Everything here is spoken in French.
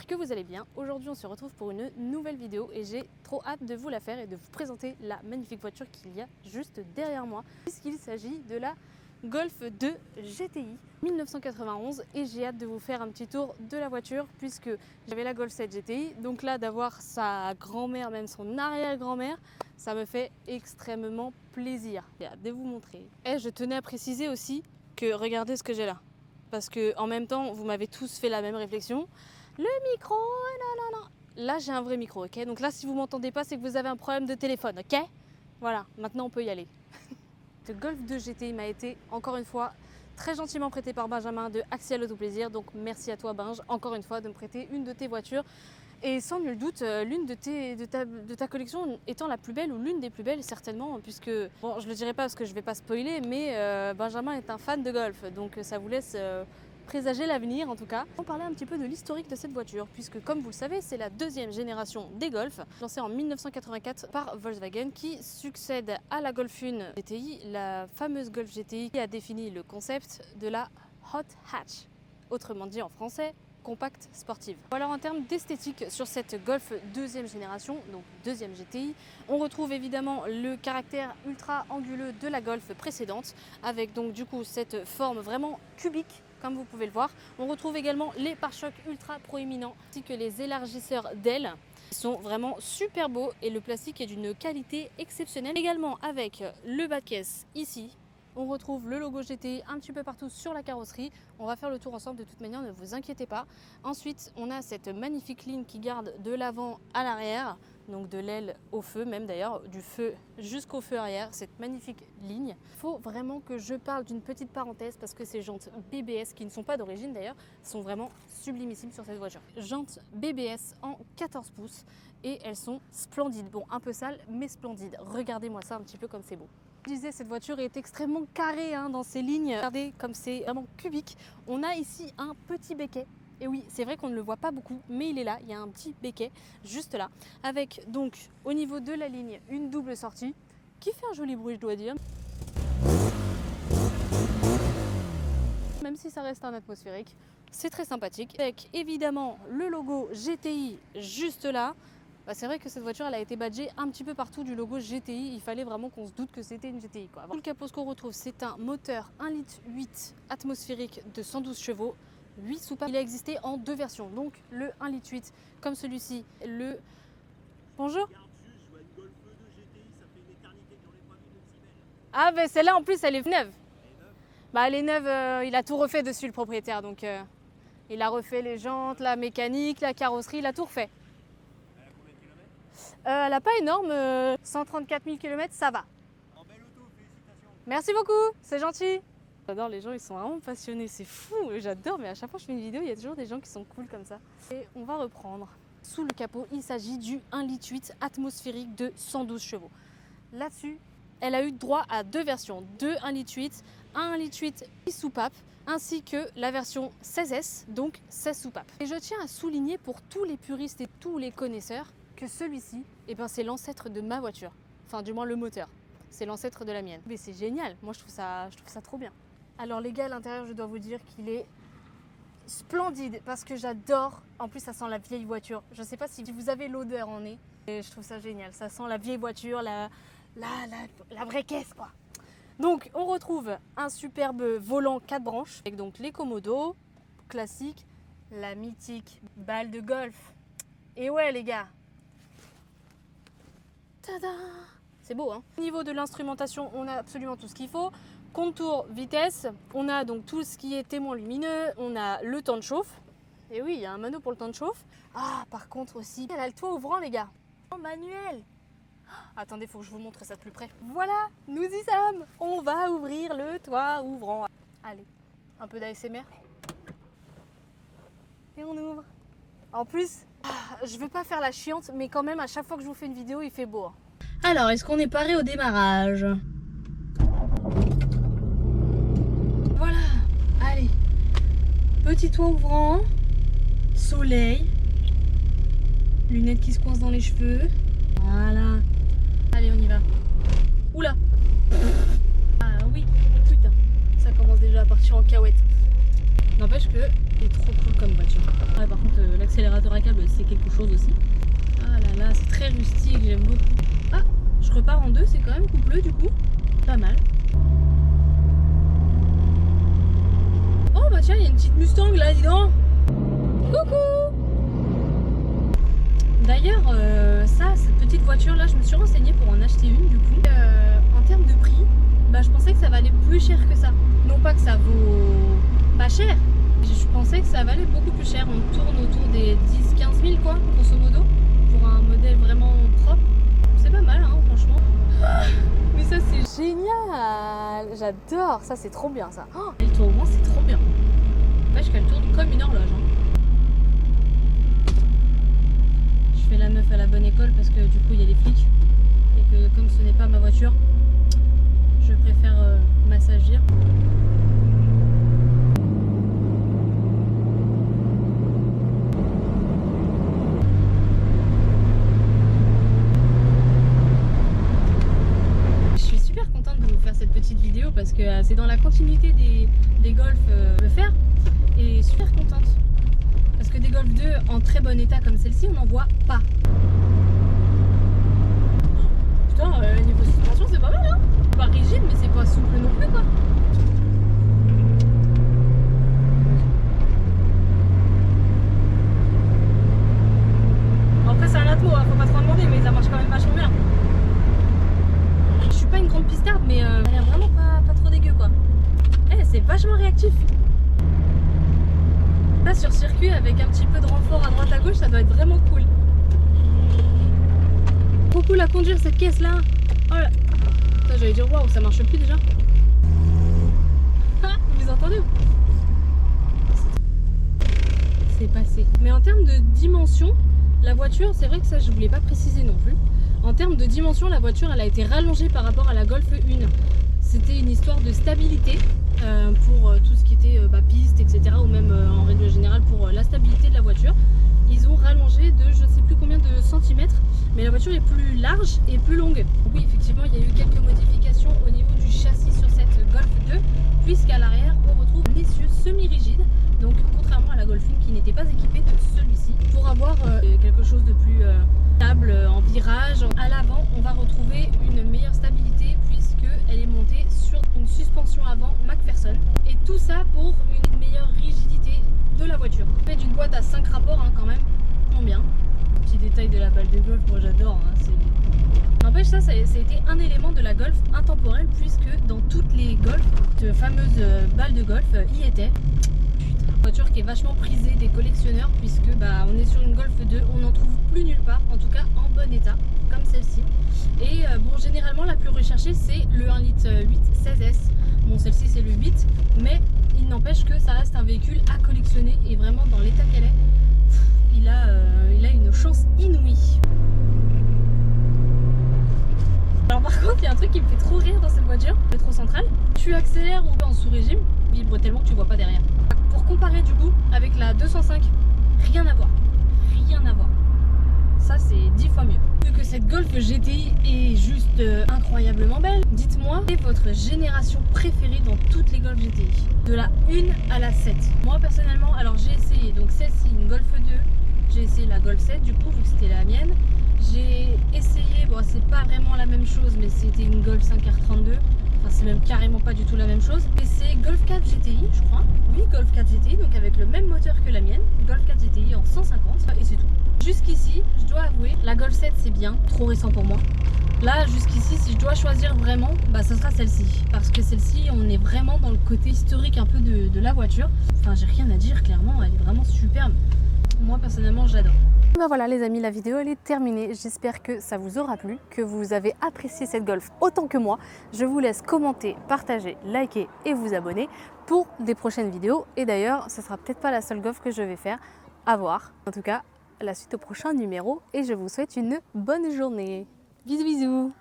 j'espère que vous allez bien. Aujourd'hui on se retrouve pour une nouvelle vidéo et j'ai trop hâte de vous la faire et de vous présenter la magnifique voiture qu'il y a juste derrière moi, puisqu'il s'agit de la Golf 2 GTI 1991 et j'ai hâte de vous faire un petit tour de la voiture puisque j'avais la Golf 7 GTI, donc là d'avoir sa grand-mère, même son arrière-grand-mère, ça me fait extrêmement plaisir. J'ai hâte de vous montrer. Et je tenais à préciser aussi que regardez ce que j'ai là, parce que en même temps vous m'avez tous fait la même réflexion. Le micro, non. Là j'ai un vrai micro, ok? Donc là si vous m'entendez pas c'est que vous avez un problème de téléphone, ok? Voilà, maintenant on peut y aller. Le Golf 2 GTI m'a été, encore une fois, très gentiment prêté par Benjamin de Axial Auto Plaisir. Donc merci à toi Benj, encore une fois, de me prêter une de tes voitures. Et sans nul doute, l'une de ta collection étant la plus belle, ou l'une des plus belles certainement, puisque, bon, je ne le dirai pas parce que je ne vais pas spoiler, mais Benjamin est un fan de golf. Donc ça vous laisse présager l'avenir en tout cas. On parlait un petit peu de l'historique de cette voiture, puisque comme vous le savez, c'est la deuxième génération des Golf, lancée en 1984 par Volkswagen, qui succède à la Golf 1 GTI, la fameuse Golf GTI qui a défini le concept de la hot hatch, autrement dit en français, compacte sportive. Alors en termes d'esthétique sur cette Golf deuxième génération, donc deuxième GTI, on retrouve évidemment le caractère ultra anguleux de la Golf précédente, avec donc du coup cette forme vraiment cubique. Comme vous pouvez le voir, on retrouve également les pare-chocs ultra proéminents ainsi que les élargisseurs d'ailes. Ils sont vraiment super beaux et le plastique est d'une qualité exceptionnelle. Également avec le bas de caisse ici, on retrouve le logo GTI un petit peu partout sur la carrosserie. On va faire le tour ensemble de toute manière, ne vous inquiétez pas. Ensuite, on a cette magnifique ligne qui garde de l'avant à l'arrière, donc de l'aile au feu, même d'ailleurs du feu jusqu'au feu arrière, cette magnifique ligne. Il faut vraiment que je parle d'une petite parenthèse parce que ces jantes BBS, qui ne sont pas d'origine d'ailleurs, sont vraiment sublimissimes sur cette voiture. Jantes BBS en 14 pouces et elles sont splendides. Bon, un peu sales, mais splendides. Regardez-moi ça un petit peu comme c'est beau. Je disais, cette voiture est extrêmement carrée dans ses lignes. Regardez comme c'est vraiment cubique. On a ici un petit béquet. Et oui, c'est vrai qu'on ne le voit pas beaucoup, mais il est là. Il y a un petit béquet juste là. Avec donc au niveau de la ligne une double sortie qui fait un joli bruit, je dois dire. Même si ça reste un atmosphérique, c'est très sympathique. Avec évidemment le logo GTI juste là. C'est vrai que cette voiture elle a été badgée un petit peu partout du logo GTI, il fallait vraiment qu'on se doute que c'était une GTI quoi. Le capot ce qu'on retrouve c'est un moteur 1,8 litre atmosphérique de 112 chevaux, 8 soupapes. Il a existé en deux versions, donc le 1,8 litre comme celui-ci, le... Bonjour. Ah ben celle-là en plus elle est neuve. Bah elle est neuve, il a tout refait dessus le propriétaire, donc il a refait les jantes, la mécanique, la carrosserie, il a tout refait. Elle n'a pas énorme, 134 000 km, ça va. En belle auto, félicitations. Merci beaucoup, c'est gentil. J'adore, les gens, ils sont vraiment passionnés, c'est fou, j'adore, mais à chaque fois que je fais une vidéo, il y a toujours des gens qui sont cool comme ça. Et on va reprendre. Sous le capot, il s'agit du 1,8 litre atmosphérique de 112 chevaux. Là-dessus, elle a eu droit à deux versions, deux 1,8 litre, un 1,8 litre 6 soupapes, ainsi que la version 16S, donc 16 soupapes. Et je tiens à souligner pour tous les puristes et tous les connaisseurs, que celui-ci, c'est l'ancêtre de ma voiture. Enfin, du moins le moteur. C'est l'ancêtre de la mienne. Mais c'est génial. Moi, je trouve ça trop bien. Alors les gars, à l'intérieur, je dois vous dire qu'il est splendide parce que j'adore. En plus, ça sent la vieille voiture. Je ne sais pas si vous avez l'odeur en nez. Et je trouve ça génial. Ça sent la vieille voiture, la vraie caisse, quoi. Donc, on retrouve un superbe volant 4 branches avec donc les commodos classiques, la mythique balle de golf. Et ouais, les gars. Tada! C'est beau, hein? Au niveau de l'instrumentation, on a absolument tout ce qu'il faut. Contour, vitesse, on a donc tout ce qui est témoin lumineux, on a le temps de chauffe. Et oui, il y a un mano pour le temps de chauffe. Ah, par contre aussi, elle a le toit ouvrant, les gars. En manuel. Attendez, il faut que je vous montre ça de plus près. Voilà, nous y sommes. On va ouvrir le toit ouvrant. Allez, un peu d'ASMR. Et on ouvre. En plus, je veux pas faire la chiante, mais quand même, à chaque fois que je vous fais une vidéo, il fait beau. Alors, est-ce qu'on est paré au démarrage? Voilà, allez. Petit toit ouvrant, soleil, lunettes qui se coincent dans les cheveux. Voilà. Allez, on y va. Oula. Ah oui, putain, ça commence déjà à partir en cahuète. N'empêche que Elle est trop cool comme voiture. Ouais, par contre, l'accélérateur à câble, c'est quelque chose aussi. Ah là là, c'est très rustique, j'aime beaucoup. Ah, je repars en deux, c'est quand même coupleux du coup. Pas mal. Oh bah tiens, il y a une petite Mustang là, dis donc. Coucou. D'ailleurs, cette petite voiture là, je me suis renseignée pour en acheter une du coup. En termes de prix, bah, je pensais que ça valait plus cher que ça. Non pas que ça vaut pas cher, je pensais que ça valait beaucoup plus cher. On tourne autour des 10-15 000 quoi, grosso modo, pour un modèle vraiment propre. C'est pas mal hein, franchement. Mais ça c'est génial, j'adore, ça c'est trop bien ça. Oh, elle tourne au moins, c'est trop bien. Vache qu'elle tourne comme une horloge. Hein. Je fais la meuf à la bonne école parce que du coup il y a des flics et que comme ce n'est pas ma voiture, je préfère m'assagir. Je suis super contente de vous faire cette petite vidéo parce que c'est dans la continuité des Golf le faire et super contente. Parce que des Golf 2 en très bon état comme celle-ci, on n'en voit pas. Putain, niveau suspension, c'est pas mal, hein. Pas rigide, mais c'est pas souple non plus, quoi. Bon, après, c'est un atmo, hein, faut pas trop en demander, mais ça marche quand même vachement bien. Je suis pas une grande pistarde, mais elle a vraiment pas trop dégueu, quoi. Eh, c'est vachement réactif. Là sur circuit avec un petit peu de renfort à droite à gauche, ça doit être vraiment cool. Trop cool à conduire cette caisse là. Oh là. J'allais dire waouh, ça marche plus déjà. Ah, vous entendez? C'est passé. Mais en termes de dimension, la voiture, c'est vrai que ça je voulais pas préciser non plus. En termes de dimension, la voiture elle a été rallongée par rapport à la Golf 1. C'était une histoire de stabilité pour tout ce qui était piste, etc. Ou même en règle générale pour la stabilité de la voiture. Ils ont rallongé de je ne sais plus combien de centimètres, mais la voiture est plus large et plus longue. Oui, effectivement, il y a eu quelques modifications au niveau du châssis sur cette Golf 2, puisqu'à l'arrière, on retrouve un essieu semi-rigide. Donc, contrairement à la Golf 1 qui n'était pas équipée de celui-ci, pour avoir quelque chose de plus stable en virage. À l'avant, on va retrouver une meilleure stabilité puisqu'elle est montée sur une suspension avant McPherson. Et tout ça pour une meilleure rigidité de la voiture. On fait d'une boîte à 5 rapports hein, quand même, bien. Petit détail de la balle de golf, moi j'adore. Hein, n'empêche ça a été un élément de la Golf intemporel puisque dans toutes les Golf, cette fameuse balle de golf y était. Voiture qui est vachement prisée des collectionneurs puisque on est sur une Golf 2, on n'en trouve plus nulle part, en tout cas en bon état, comme celle-ci. Et bon, généralement la plus recherchée c'est le 1 litre 8 16S. Bon, celle-ci c'est le 8, mais il n'empêche que ça reste un véhicule à collectionner et vraiment dans l'état qu'elle est, il a une chance inouïe. Alors par contre, il y a un truc qui me fait trop rire dans cette voiture, métro central. Tu accélères ou en sous-régime, vibre tellement que tu vois pas derrière. Pour comparer du coup avec la 205, rien à voir. Rien à voir. Ça c'est 10 fois mieux. Vu que cette Golf GTI est juste incroyablement belle, dites-moi, quelle est votre génération préférée dans toutes les Golf GTI? De la 1 à la 7. Moi personnellement, alors j'ai essayé, donc celle-ci, une Golf 2, j'ai essayé la Golf 7 du coup, vu que c'était la mienne. J'ai essayé, bon c'est pas vraiment la même chose, mais c'était une Golf 5R32. Enfin c'est même carrément pas du tout la même chose. Et c'est Golf 4 GTI je crois. Oui, Golf 4 GTI, donc avec le même moteur que la mienne. Golf 4 GTI en 150 et c'est tout. Jusqu'ici, je dois avouer, la Golf 7 c'est bien, trop récent pour moi. Là, jusqu'ici, si je dois choisir vraiment, ça sera celle-ci. Parce que celle-ci, on est vraiment dans le côté historique un peu de la voiture. Enfin, j'ai rien à dire, clairement, elle est vraiment superbe. Moi, personnellement, j'adore. Voilà les amis, la vidéo elle est terminée. J'espère que ça vous aura plu, que vous avez apprécié cette Golf autant que moi. Je vous laisse commenter, partager, liker et vous abonner pour des prochaines vidéos. Et d'ailleurs, ce sera peut-être pas la seule Golf que je vais faire, à voir. En tout cas, la suite au prochain numéro et je vous souhaite une bonne journée. Bisous bisous.